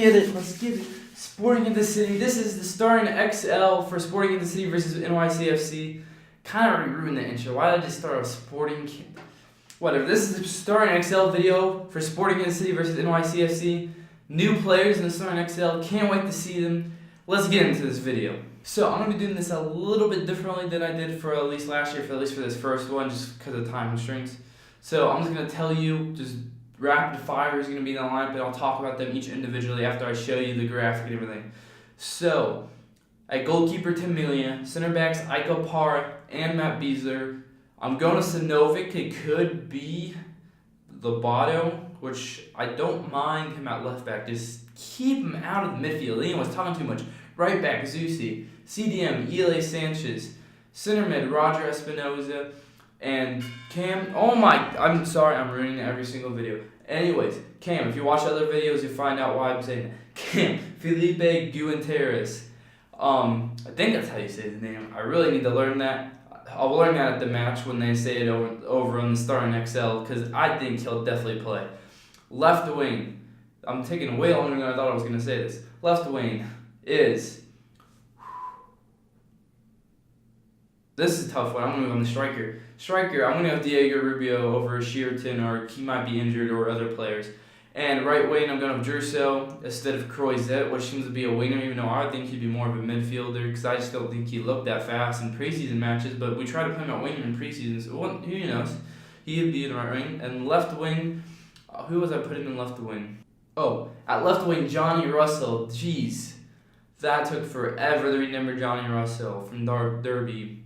get it. Let's get it. Sporting in the City. This is the starting XL for Sporting in the City versus NYCFC. Kind of ruined the intro. Why did I just start with Sporting? Whatever. This is the starting XL video for Sporting in the City versus NYCFC. New players in the starting XL. Can't wait to see them. Let's get into this video. So I'm going to be doing this a little bit differently than I did for at least last year, at least for this first one, just because of time constraints. So I'm just going to tell you, just rapid fire is going to be in the lineup, but I'll talk about them each individually after I show you the graphic and everything. So, at goalkeeper, Tim Melia, center backs, Iko Parr and Matt Beasler. I'm going to Sinovic. It could be Lobato, which I don't mind him at left back. Just keep him out of the midfield. Liam was talking too much. Right back, Zusi. CDM, Ile Sanchez. Center mid, Roger Espinoza. And Cam, I'm sorry, I'm ruining every single video. Anyways, Cam, if you watch other videos, you'll find out why I'm saying that. Cam, Felipe Guanteras. I think that's how you say his name. I really need to learn that. I'll learn that at the match when they say it over on the starting XL, because I think he'll definitely play. Left wing. I'm taking way longer than I thought I was going to say this. Left wing is... This is a tough one. I'm going to move on the striker. Striker, I'm going to have Diego Rubio over Shearton, or he might be injured, or other players. And right wing, I'm going to have Jerso instead of Croizet, which seems to be a winger, even though I think he'd be more of a midfielder, because I just don't think he looked that fast in preseason matches. But we tried to play him at winger in preseason, so who knows? He'd be in the right wing. And left wing, who was I putting in left wing? Oh, at left wing, Johnny Russell. Jeez. That took forever to remember Johnny Russell from Derby.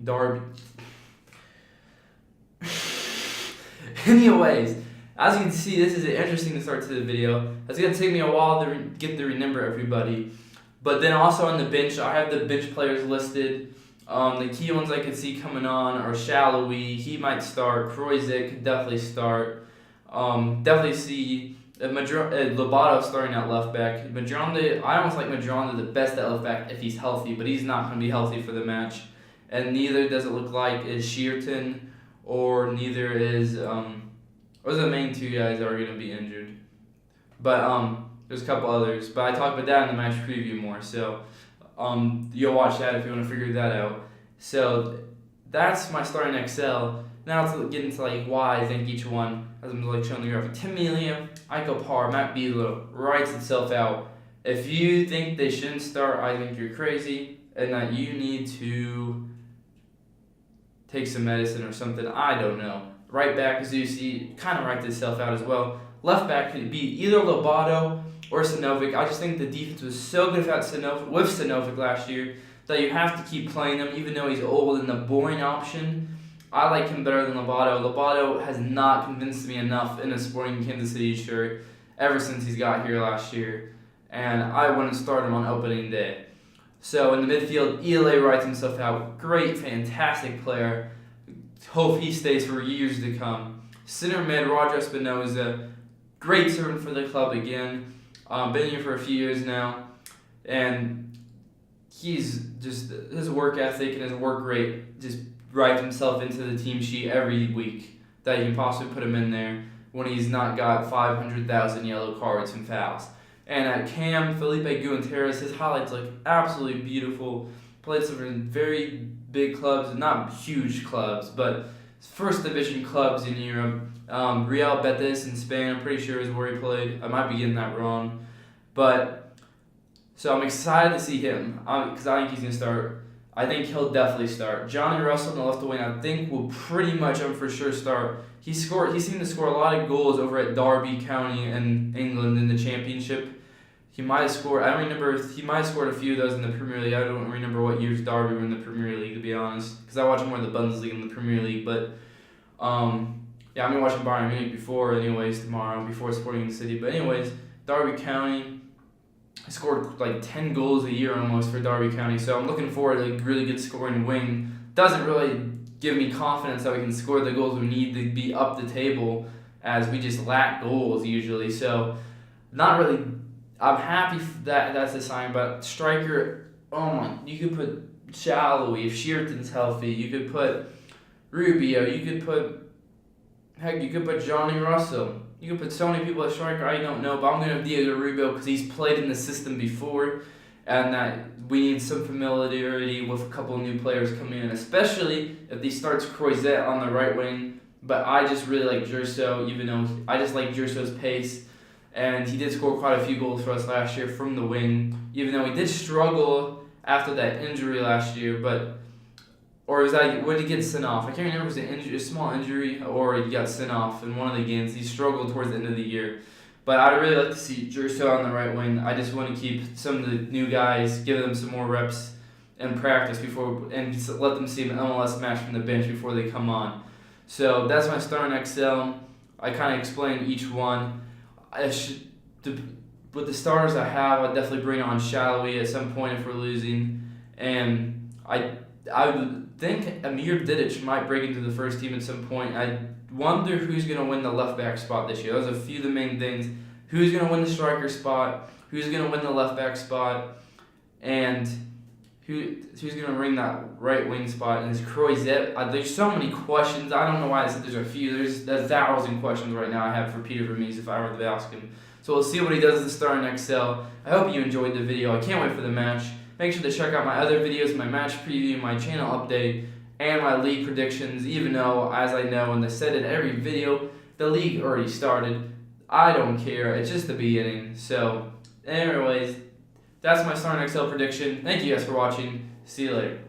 Anyways, as you can see, this is an interesting start to the video. It's going to take me a while to get to remember everybody. But then also on the bench, I have the bench players listed. The key ones I could see coming on are Shallowy. He might start. Croizet could definitely start. Definitely see... Lobato starting at left back. Madronda, I almost like Madronda the best at left back if he's healthy, but he's not going to be healthy for the match. And neither does it look like is Shearton, or neither is or the main two guys are going to be injured. But there's a couple others. But I talked about that in the match preview more, so you'll watch that if you want to figure that out. So that's my starting XL. Now let's get into why I think each one, as I'm showing the graphic. Tim Melia, Iko Parr, Matt Beasler writes itself out. If you think they shouldn't start, I think you're crazy, and that you need to take some medicine or something. I don't know. Right back, as you see, kind of writes itself out as well. Left back could be either Lobato or Sinovic. I just think the defense was so good with Sinovic last year that you have to keep playing him, even though he's old and the boring option. I like him better than Lobato. Lobato has not convinced me enough in a Sporting Kansas City shirt ever since he's got here last year. And I wouldn't start him on opening day. So in the midfield, Ile writes himself out. Great, fantastic player. Hope he stays for years to come. Center mid, Roger Espinoza. Great servant for the club again. Been here for a few years now. And he's just, his work ethic and his work rate just writes himself into the team sheet every week that you can possibly put him in there when he's not got 500,000 yellow cards and fouls. And at Cam, Felipe Guanteras, his highlights look absolutely beautiful. Played some very big clubs, not huge clubs, but first division clubs in Europe. Real Betis in Spain, I'm pretty sure is where he played. I might be getting that wrong. But, so I'm excited to see him because I think he's going to start. I think he'll definitely start. Johnny Russell on the left wing, I think, will pretty much, I'm for sure, start. He seemed to score a lot of goals over at Derby County in England in the Championship. He might have scored, I don't remember, he might have scored a few of those in the Premier League. I don't remember what years Derby were in the Premier League, to be honest, because I watch more of the Bundesliga than the Premier League. But, yeah, I'm going to watch Bayern Munich before Sporting in the City. But anyways, Derby County. I scored 10 goals a year almost for Derby County, so I'm looking forward to a really good scoring wing. Doesn't really give me confidence that we can score the goals we need to be up the table, as we just lack goals usually. So, not really. I'm happy that that's a sign, but striker, you could put Shallowy if Shearton's healthy. You could put Rubio. You could put Johnny Russell. You can put so many people at striker, I don't know, but I'm going to have Diego Rubio because he's played in the system before, and that we need some familiarity with a couple of new players coming in, especially if he starts Croizet on the right wing. But I just really like Gerso, even though I just like Gerso's pace, and he did score quite a few goals for us last year from the wing, even though he did struggle after that injury last year, or was that, when did he get sent off? I can't remember if it was a small injury or he got sent off in one of the games. He struggled towards the end of the year. But I'd really like to see Gerso on the right wing. I just want to keep some of the new guys, give them some more reps and practice and let them see an MLS match from the bench before they come on. So that's my starting XL. I kind of explained each one. With the starters I have, I'd definitely bring on Shallowy at some point if we're losing. And I would think Amir Didic might break into the first team at some point. I wonder who's going to win the left back spot this year. Those are a few of the main things. Who's going to win the striker spot? Who's going to win the left back spot? And who's going to ring that right wing spot? And is Croizet? There's so many questions. I don't know why I said there's a few. There's 1,000 questions right now I have for Peter Vermees if I were to ask him. So we'll see what he does at the starting XL. I hope you enjoyed the video. I can't wait for the match. Make sure to check out my other videos, my match preview, my channel update, and my league predictions, even though, as I know, and I said in every video, the league already started. I don't care. It's just the beginning. So, anyways, that's my starting XL prediction. Thank you guys for watching. See you later.